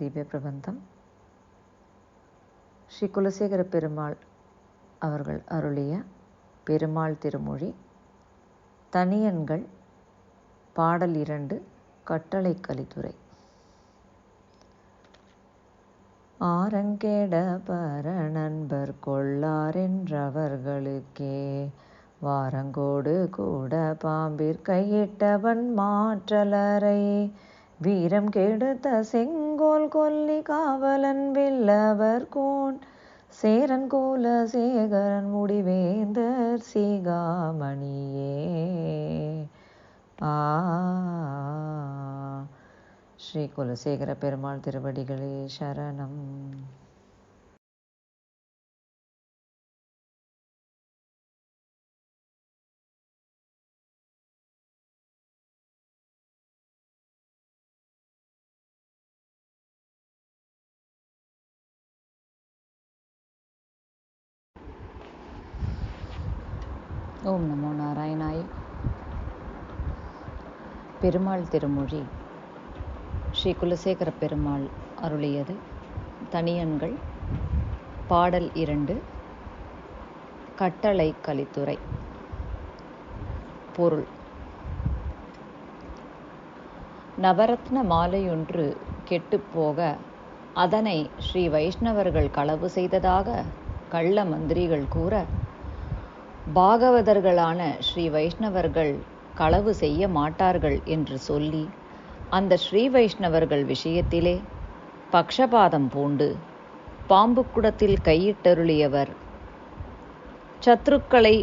திவ்ய பிரபந்தம் ஸ்ரீ குலசேகர பெருமாள் அவர்கள் அருளிய பெருமாள் திருமொழி தனியன்கள் பாடல் 2 கட்டளை கலித்துறை. ஆரங்கேட பர நண்பர் கொள்ளாரென்றவர்களுக்கே வாரங்கோடு கூட பாம்பிற் கையிட்டவன் மாற்றலரை வீரம் கெடுத்த செங்கோல் கொல்லி காவலன் வில்லவர் கோன் சேரன் குலசேகரன் முடிவேந்தர் சிகாமணியே. ஸ்ரீ குலசேகர பெருமாள் திருவடிகளே சரணம். ஓம் நமோ நாராயணாய. பெருமாள் திருமொழி ஸ்ரீ குலசேகர பெருமாள் அருளியது. தனியன்கள் பாடல் 2 கட்டளை கலித்துறை. பொருள்: நவரத்ன மாலையொன்று கெட்டுப்போக அதனை ஸ்ரீ வைஷ்ணவர்கள் களவு செய்ததாக கள்ள மந்திரிகள் கூற, பாகவதர்களான ஸ்ரீ வைஷ்ணவர்கள் களவு செய்ய மாட்டார்கள் என்று சொல்லி, அந்த ஸ்ரீ வைஷ்ணவர்கள் விஷயத்திலே பக்ஷபாதம் பூண்டு பாம்புக்குடத்தில் கையிட்டருளியவர், சத்ருக்களை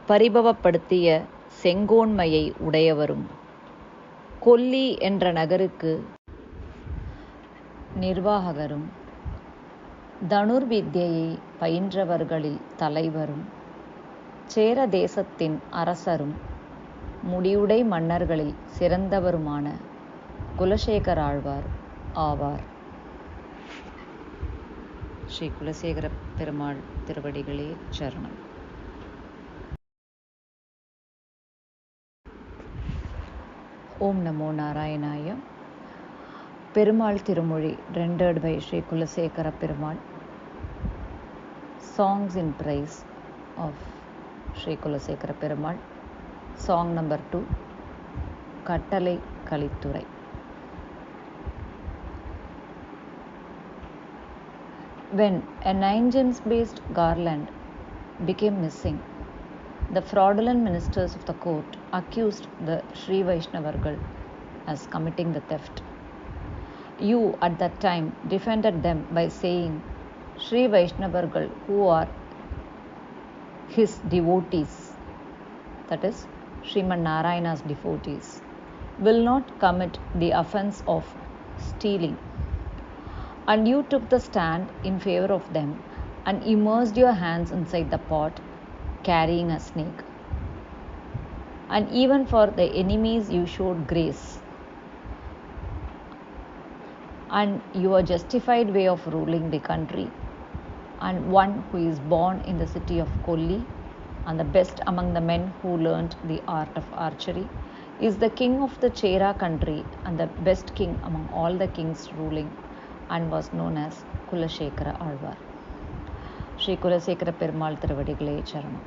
பரிபவப்படுத்திய செங்கோன்மையை உடையவரும், கொல்லி என்ற நகருக்கு நிர்வாகரும், தனுர்வித்யையை பயின்றவர்களில் தலைவரும், சேர தேசத்தின் அரசரும், முடியுடை மன்னர்களில் சிறந்தவருமான குலசேகராழ்வார் ஆவார். ஸ்ரீ குலசேகர பெருமாள் திருவடிகளே சரணம். ஓம் நமோ நாராயணாய. பெருமாள் திருமொழி rendered by Sri Kulasekara Perumal. Songs in praise of Sri Kulasekara Perumal. Song number 2 கட்டளை கலித்துறை. When a 9 gems-based garland became missing, the fraudulent ministers of the court accused the Sri Vaishnavargal as committing the theft. You at that time defended them by saying, Sri Vaishnavargal, who are his devotees, that is Sriman Narayana's devotees, will not commit the offense of stealing. And you took the stand in favor of them and immersed your hands inside the pot, carrying a snake. And even for the enemies you showed grace. And your justified way of ruling the country, and one who is born in the city of Kolli, and the best among the men who learnt the art of archery, is the king of the Chera country and the best king among all the kings ruling, and was known as Kulashekara Alvar. Shri Kulasekara Perumal Thiruvadigalai Charanam.